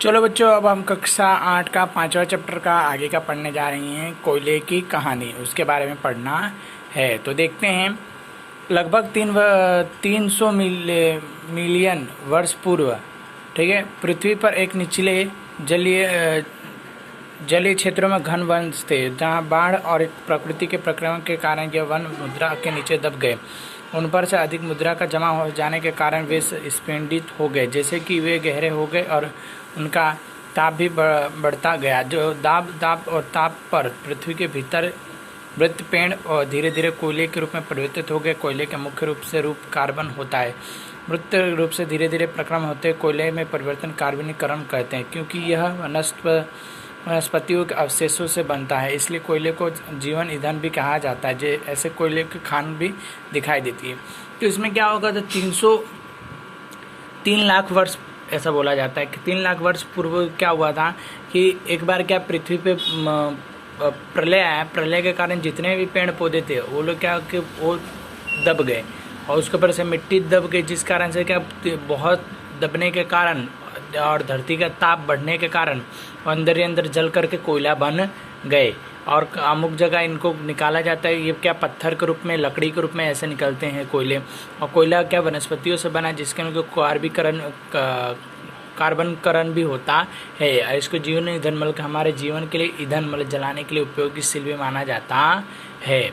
चलो बच्चों, अब हम कक्षा 8 का 5वां चैप्टर का आगे का पढ़ने जा रही हैं। कोयले की कहानी, उसके बारे में पढ़ना है। तो देखते हैं। लगभग 300 मिलियन वर्ष पूर्व, ठीक है, पृथ्वी पर एक निचले जलीय क्षेत्रों में घन वन थे, जहां बाढ़ और प्रकृति के प्रक्रमण के कारण ये वन मुद्रा के नीचे दब गए। उन पर से अधिक मुद्रा का जमा हो जाने के कारण वे स्फींडित हो गए, जैसे कि वे गहरे हो गए और उनका ताप भी बढ़ता गया। जो दाब और ताप पर पृथ्वी के भीतर मृत पेड़ और धीरे धीरे कोयले के रूप में परिवर्तित हो गए। कोयले का मुख्य रूप कार्बन होता है। मृत रूप से धीरे धीरे प्रक्रमण होते कोयले में परिवर्तन कार्बनीकरण कहते हैं, क्योंकि यह वनस्पतियों के अवशेषों से बनता है, इसलिए कोयले को जीवन ईंधन भी कहा जाता है। ऐसे कोयले की खान भी दिखाई देती है। तो इसमें क्या होगा, तो 3 लाख वर्ष ऐसा बोला जाता है कि 3 लाख वर्ष पूर्व क्या हुआ था कि एक बार क्या पृथ्वी पे प्रलय आया। प्रलय के कारण जितने भी पेड़ पौधे थे वो लोग क्या कि वो दब गए और उसके ऊपर से मिट्टी दब गई, जिस कारण से क्या बहुत दबने के कारण और धरती का ताप बढ़ने के कारण अंदर ही अंदर जल करके कोयला बन गए। और अमुक जगह इनको निकाला जाता है, ये क्या पत्थर के रूप में, लकड़ी के रूप में ऐसे निकलते हैं कोयले। और कोयला क्या वनस्पतियों से बना, जिसके अंदर कार्बनकरण भी होता है। इसको जीवन ईंधन मतलब हमारे जीवन के लिए ईंधन मतलब जलाने के लिए उपयोगशील भी माना जाता है।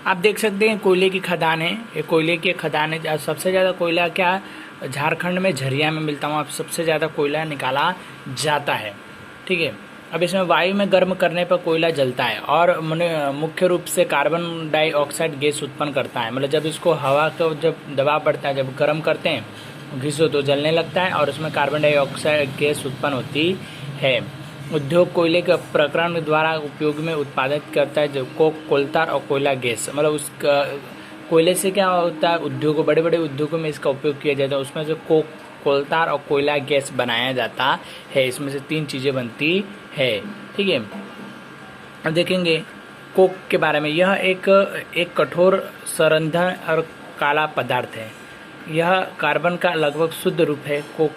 आप देख सकते हैं कोयले की खदान है। ये कोयले की खदान है। सबसे ज़्यादा कोयला क्या झारखंड में झरिया में मिलता हूँ, सबसे ज़्यादा कोयला निकाला जाता है। ठीक है। अब इसमें वायु में गर्म करने पर कोयला जलता है और मुख्य रूप से कार्बन डाइऑक्साइड गैस उत्पन्न करता है। मतलब जब इसको हवा का जब दबाव बढ़ता है, जब गर्म करते हैं घिसो तो जलने लगता है और उसमें कार्बन डाइऑक्साइड गैस उत्पन्न होती है। उद्योग कोयले के प्रक्रमण द्वारा उपयोग में उत्पादित करता है, जो कोलतार और कोयला गैस। मतलब उसका कोयले से क्या होता है, उद्योगों बड़े बड़े उद्योगों में इसका उपयोग किया जाता है। उसमें से कोलतार और कोयला गैस बनाया जाता है। इसमें से 3 चीज़ें बनती है। ठीक है। अब देखेंगे कोक के बारे में। यह एक कठोर संरंध्र और काला पदार्थ है। यह कार्बन का लगभग शुद्ध रूप है। कोक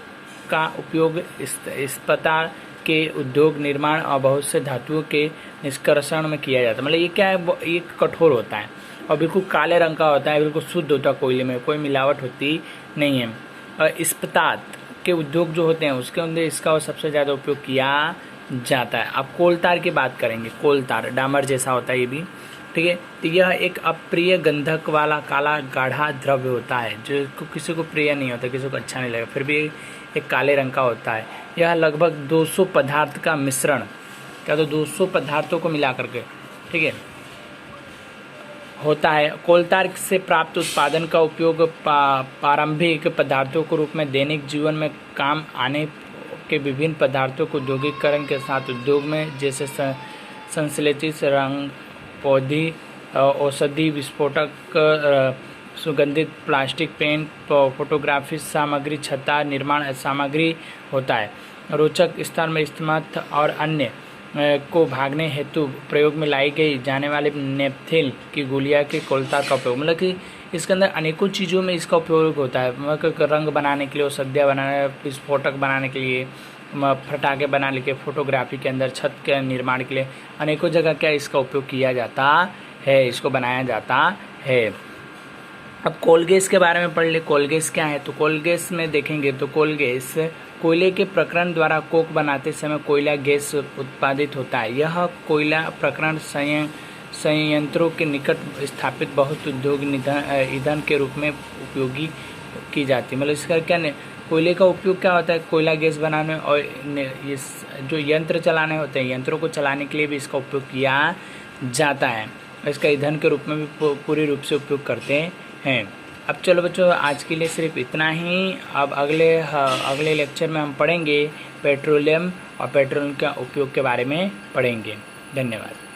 का उपयोग इस्पात के उद्योग, निर्माण और बहुत से धातुओं के निष्कर्षण में किया जाता है। मतलब ये क्या है, ये कठोर होता है और बिल्कुल काले रंग का होता है, बिल्कुल शुद्ध होता है। कोयले में कोई मिलावट होती नहीं है। और इस्पात के उद्योग जो होते हैं उसके अंदर इसका सबसे ज़्यादा उपयोग किया जाता है। अब कोलतार की बात करेंगे। कोलतार डामर जैसा होता है ये भी। ठीक है। तो यह एक अप्रिय गंधक वाला काला गाढ़ा द्रव्य होता है, जो किसी को प्रिय नहीं होता, किसी को अच्छा नहीं लगेगा, फिर भी एक काले रंग का होता है। यह लगभग 200 पदार्थ का मिश्रण, क्या तो 200 पदार्थों को मिला करके, ठीक है, होता है। कोलतार से प्राप्त उत्पादन का उपयोग प्रारंभिक पदार्थों के रूप में दैनिक जीवन में काम आने के विभिन्न पदार्थों को औद्योगिकरण के साथ उद्योग में, जैसे संश्लेषित रंग, पौधी, औषधि, विस्फोटक, सुगंधित प्लास्टिक, पेंट, फोटोग्राफी सामग्री, छत्ता निर्माण सामग्री होता है। रोचक स्तर में इस्तेमाल और अन्य को भागने हेतु प्रयोग में लाई गई जाने वाले नेपथेल की गोलियां के कोलतार का उपयोग, मतलब कि इसके अंदर अनेकों चीज़ों में इसका उपयोग होता है। मतलब रंग बनाने के लिए, औषधियाँ बनाने, विस्फोटक बनाने के लिए, फटाके बनाने के लिए, फोटोग्राफी के अंदर, छत के निर्माण के लिए अनेकों जगह क्या इसका उपयोग किया जाता है, इसको बनाया जाता है। अब कोल गैस के बारे में पढ़ ले। कोल गैस क्या है, तो कोल गैस में देखेंगे तो कोल गैस कोयले के प्रक्रमण द्वारा कोक बनाते समय कोयला गैस उत्पादित होता है। यह कोयला प्रक्रमण संयंत्रों के निकट स्थापित बहुत उद्योग ईंधन के रूप में उपयोगी की जाती है। मतलब इसका क्या कोयले का उपयोग क्या होता है, कोयला गैस बनाने और ये जो यंत्र चलाने होते हैं, यंत्रों को चलाने के लिए भी इसका उपयोग किया जाता है। इसका ईंधन के रूप में भी पूरी रूप से उपयोग करते हैं। अब चलो बच्चों, आज के लिए सिर्फ इतना ही। अब अगले लेक्चर में हम पढ़ेंगे पेट्रोलियम और पेट्रोलियम का उपयोग के बारे में पढ़ेंगे। धन्यवाद।